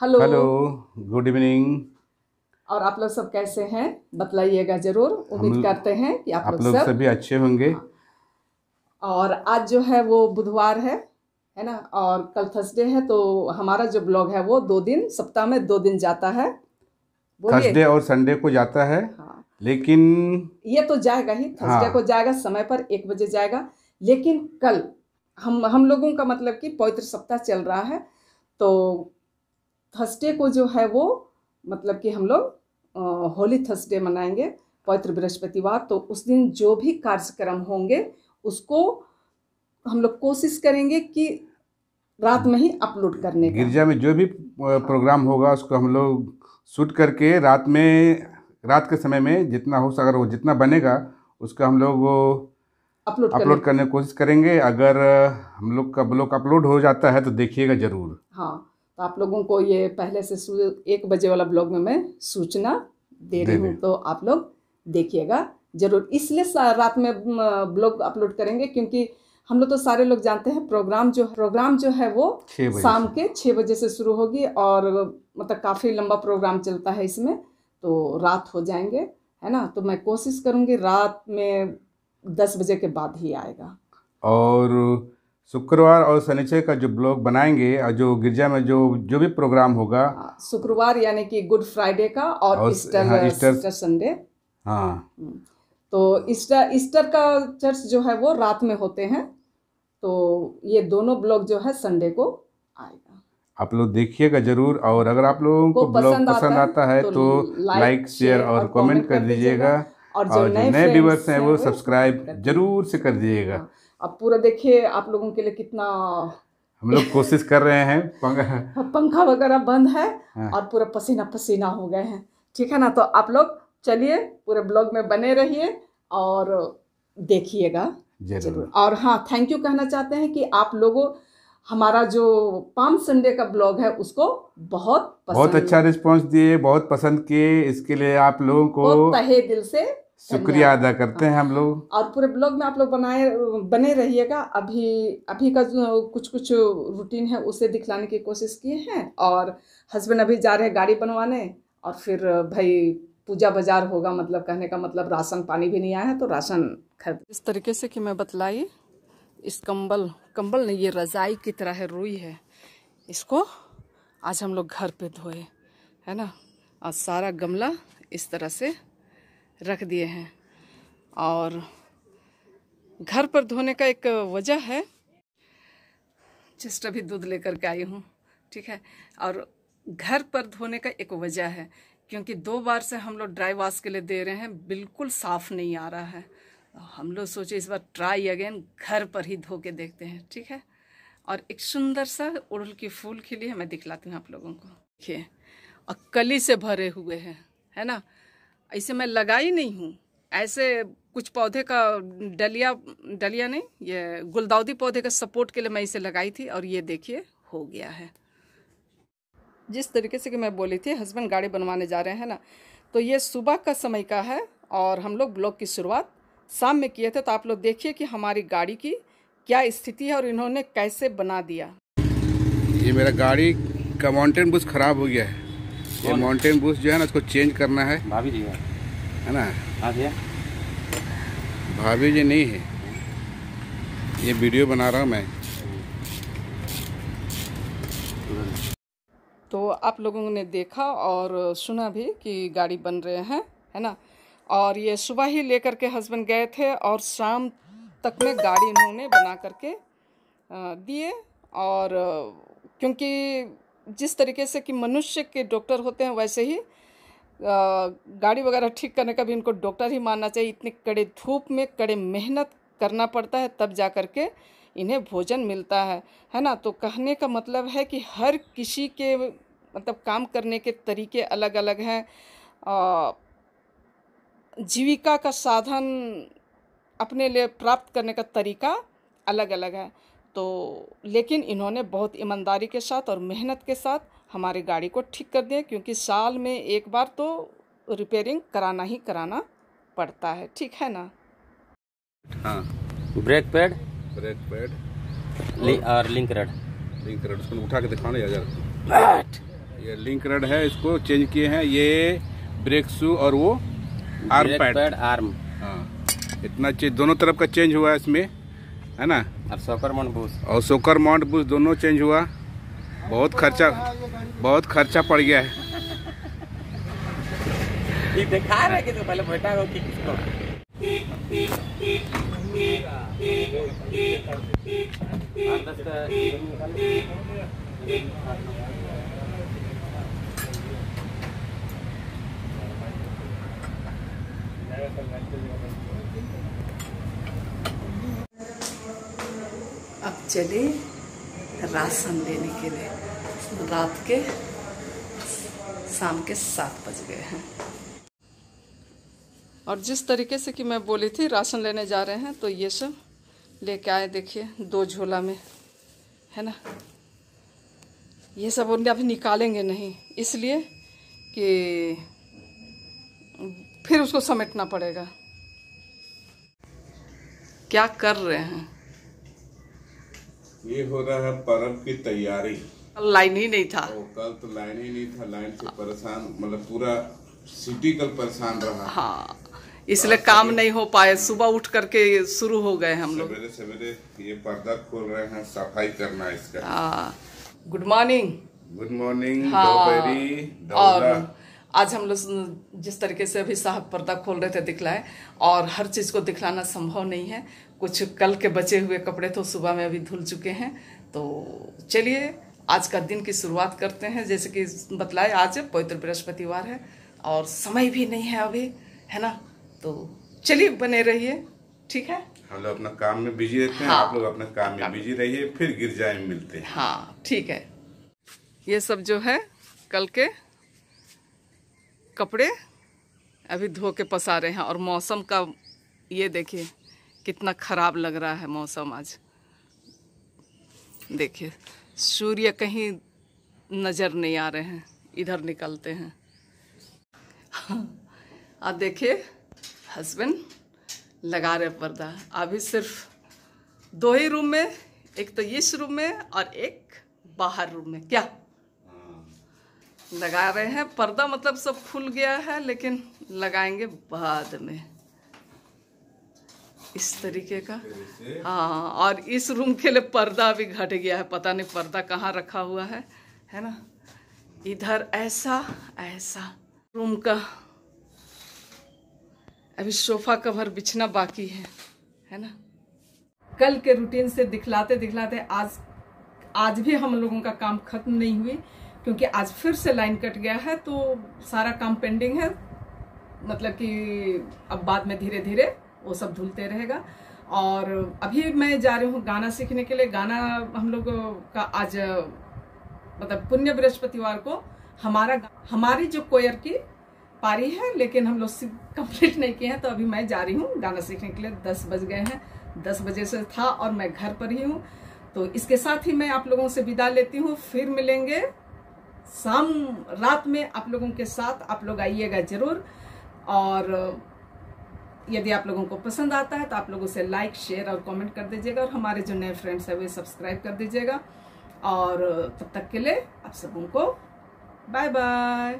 Hello. Hello, good evening. और आप लोग सब कैसे हैं बतलाइएगा ज़रूर। उम्मीद करते हैं कि आप लोग सब सभी अच्छे होंगे। हाँ। और आज जो है वो बुधवार है ना, और कल थर्सडे है, तो हमारा जो ब्लॉग है वो 2 दिन, सप्ताह में 2 दिन जाता है। बोलिए। थर्सडे और संडे को जाता है, हाँ, लेकिन ये तो जाएगा ही, थर्सडे को हाँ, जाएगा, समय पर 1 बजे जाएगा। लेकिन कल हम लोगों का मतलब कि पवित्र सप्ताह चल रहा है, तो थर्सडे को जो है वो मतलब कि हम लोग होली थर्सडे मनाएंगे, पवित्र बृहस्पतिवार। तो उस दिन जो भी कार्यक्रम होंगे उसको हम लोग कोशिश करेंगे कि रात में ही अपलोड करने का। गिरजा में जो भी प्रोग्राम होगा उसको हम लोग शूट करके रात के समय में जितना हो सके, वो जितना बनेगा उसका हम लोग वो अपलोड अपलोड करने की कोशिश करेंगे। अगर हम लोग का ब्लॉग अपलोड हो जाता है तो देखिएगा ज़रूर। हाँ, तो आप लोगों को ये पहले से 1 बजे वाला ब्लॉग में मैं सूचना दे रही दे हूँ, दे तो आप लोग देखिएगा ज़रूर। इसलिए रात में ब्लॉग अपलोड करेंगे क्योंकि हम लोग तो सारे लोग जानते हैं प्रोग्राम जो है वो 6 बजे शाम से। के 6 बजे से शुरू होगी, और मतलब काफ़ी लंबा प्रोग्राम चलता है इसमें, तो रात हो जाएंगे, है ना। तो मैं कोशिश करूँगी रात में 10 बजे के बाद ही आएगा। और शुक्रवार और शनिचर का जो ब्लॉग बनाएंगे और जो गिरजा में जो जो भी प्रोग्राम होगा, हाँ, शुक्रवार यानी कि गुड फ्राइडे का और हाँ, ईस्टर। Easter Sunday. हाँ, तो ईस्टर का चर्च जो है वो रात में होते हैं, तो ये दोनों ब्लॉग जो है संडे को आएगा। आप लोग देखिएगा ज़रूर। और अगर आप लोगों को को ब्लॉग पसंद पसंद आता है तो तो लाइक लाइक, शेयर शेयर और और कमेंट कमेंट कर कर दीजिएगा। दीजिएगा। और जो और जो नए नए व्यूवर्स फ्रेंड्स हैं हैं वो वो सब्सक्राइब कर जरूर से कर दीजिएगा। दीजिएगा। हाँ, अब पूरा देखिए आप लोगों के लिए कितना हम लोग कोशिश कर रहे हैं पंखा वगैरह बंद है हाँ, और पूरा पसीना पसीना हो गए हैं। ठीक है ना, तो आप लोग चलिए पूरे ब्लॉग में बने रहिए और देखिएगा जरूर। जरूर। और हाँ, थैंक यू कहना चाहते हैं कि आप लोगों हमारा जो पाम संडे का ब्लॉग है उसको बहुत बहुत पसंद अच्छा रिस्पांस दिए, बहुत पसंद किए, इसके लिए आप लोगों को को तहे दिल से शुक्रिया धन्यवाद। अदा करते हाँ, हैं हम लोग। और पूरे ब्लॉग में आप लोग बने रहिएगा। अभी अभी का जो कुछ कुछ रूटीन है उसे दिखलाने की कोशिश किए हैं, और हस्बैंड अभी जा रहे हैं गाड़ी बनवाने, और फिर भाई पूजा बाजार होगा, मतलब कहने का मतलब राशन पानी भी नहीं आया है तो राशन खरीद। इस तरीके से कि मैं बतलाई, इस कंबल नहीं, ये रज़ाई की तरह है, रुई है, इसको आज हम लोग घर पे धोए, है ना। और सारा गमला इस तरह से रख दिए हैं, और घर पर धोने का एक वजह है, जस्ट अभी दूध लेकर के आई हूँ, ठीक है। और घर पर धोने का एक वजह है क्योंकि 2 बार से हम लोग ड्राई वॉश के लिए दे रहे हैं, बिल्कुल साफ़ नहीं आ रहा है। हम लोग सोचे इस बार ट्राई अगेन घर पर ही धो के देखते हैं, ठीक है। और एक सुंदर सा उड़हुल की फूल खिली है, मैं दिखलाती हूँ आप लोगों को, देखिए, और कली से भरे हुए हैं, है ना। ऐसे मैं लगाई नहीं हूँ, ऐसे कुछ पौधे का डलिया नहीं, ये गुलदाउदी पौधे का सपोर्ट के लिए मैं इसे लगाई थी, और ये देखिए हो गया है। जिस तरीके से कि मैं बोली थी हस्बैंड गाड़ी बनवाने जा रहे हैं ना, तो ये सुबह का समय का है, और हम लोग ब्लॉग की शुरुआत शाम में किए थे। तो आप लोग देखिए कि हमारी गाड़ी की क्या स्थिति है और इन्होंने कैसे बना दिया। ये मेरा गाड़ी का माउंटेन बुश खराब हो गया है। ये माउंटेन बुश जो है ना, उसको चेंज करना है। भाभी जी है ना। हाँ भैया, भाभी जी नहीं है, ये वीडियो बना रहा हूँ मैं। तो आप लोगों ने देखा और सुना भी कि गाड़ी बन रहे हैं, है ना। और ये सुबह ही लेकर के हस्बैंड गए थे, और शाम तक में गाड़ी इन्होंने बना करके दिए। और क्योंकि जिस तरीके से कि मनुष्य के डॉक्टर होते हैं, वैसे ही गाड़ी वगैरह ठीक करने का भी इनको डॉक्टर ही मानना चाहिए। इतनी कड़े धूप में कड़े मेहनत करना पड़ता है, तब जा कर के इन्हें भोजन मिलता है ना। तो कहने का मतलब है कि हर किसी के मतलब काम करने के तरीके अलग अलग हैं, जीविका का साधन अपने लिए प्राप्त करने का तरीका अलग अलग है। तो लेकिन इन्होंने बहुत ईमानदारी के साथ और मेहनत के साथ हमारी गाड़ी को ठीक कर दिया, क्योंकि साल में एक बार तो रिपेयरिंग कराना ही कराना पड़ता है, ठीक है ना। हाँ, ब्रेक पैड और और लिंक रड उसको उठा के दिखाना यार। ये लिंक रड है, इसको चेंज किए हैं। ये ब्रेक शू और वो आर्म पैड आर्म, हाँ इतना चेंज, दोनों तरफ का चेंज हुआ है इसमें, है ना। और सोकर माउंट बूस्ट, और सोकर माउंट बूस्ट दोनों चेंज हुआ। बहुत खर्चा पड़ गया है। दिखा रहे कि तो पहले बैठा हो कि किसको अब चले राशन लेने के लिए। रात के शाम के 7 बज गए हैं और जिस तरीके से कि मैं बोली थी राशन लेने जा रहे हैं, तो ये सब लेके आए। देखिए 2 झोला में, है ना। ये सब उन्हें अभी निकालेंगे नहीं, इसलिए कि फिर उसको समेटना पड़ेगा। क्या कर रहे हैं? ये हो रहा है पर्व की तैयारी। लाइन ही नहीं था। कल तो लाइन ही नहीं था, लाइन से परेशान, मतलब पूरा सिटी कल परेशान रहा। हाँ, इसलिए काम नहीं हो पाए। सुबह उठ करके शुरू हो गए हम लोग। सवेरे सवेरे ये पर्दा खोल रहे हैं, सफाई करना है इसका। Good morning. Good morning. हाँ, और आज हम लोग जिस तरीके से अभी साहब पर्दा खोल रहे थे दिखलाए, और हर चीज़ को दिखलाना संभव नहीं है। कुछ कल के बचे हुए कपड़े तो सुबह में अभी धुल चुके हैं। तो चलिए आज का दिन की शुरुआत करते हैं। जैसे कि बतलाए, आज पवित्र बृहस्पतिवार है और समय भी नहीं है अभी, है ना। तो चलिए बने रहिए, ठीक है। हम लोग अपना काम में बिजी रहते हैं। हाँ, आप लोग अपने काम में बिजी रहिए, फिर गिरजा में मिलते हैं। हाँ ठीक है। ये सब जो है कल के कपड़े अभी धो के पसा रहे हैं। और मौसम का ये देखिए कितना खराब लग रहा है मौसम आज। देखिए सूर्य कहीं नज़र नहीं आ रहे हैं, इधर निकलते हैं। अब देखिए हस्बैंड लगा रहे पर्दा। अभी सिर्फ 2 ही रूम में, एक तो इस रूम में और एक बाहर रूम में क्या लगा रहे हैं पर्दा। मतलब सब खुल गया है, लेकिन लगाएंगे बाद में इस तरीके का। हाँ, और इस रूम के लिए पर्दा भी घट गया है, पता नहीं पर्दा कहाँ रखा हुआ है ना। इधर ऐसा रूम का अभी सोफा कवर बिछना बाकी है ना। कल के रूटीन से दिखलाते दिखलाते आज भी हम लोगों का काम खत्म नहीं हुई, क्योंकि आज फिर से लाइन कट गया है। तो सारा काम पेंडिंग है, मतलब कि अब बाद में धीरे धीरे वो सब धुलते रहेगा। और अभी मैं जा रही हूँ गाना सीखने के लिए। गाना हम लोग का आज मतलब पुण्य बृहस्पतिवार को हमारी जो कोयर की पारी है, लेकिन हम लोग कंप्लीट नहीं किए हैं। तो अभी मैं जा रही हूँ गाना सीखने के लिए। 10 बज गए हैं, 10 बजे से था और मैं घर पर ही हूँ। तो इसके साथ ही मैं आप लोगों से विदा लेती हूँ। फिर मिलेंगे रात में आप लोगों के साथ। आप लोग आइएगा जरूर। और यदि आप लोगों को पसंद आता है तो आप लोगों से लाइक, शेयर और कमेंट कर दीजिएगा। और हमारे जो नए फ्रेंड्स हैं वे सब्सक्राइब कर दीजिएगा। और तब तक के लिए आप सबों को बाय बाय।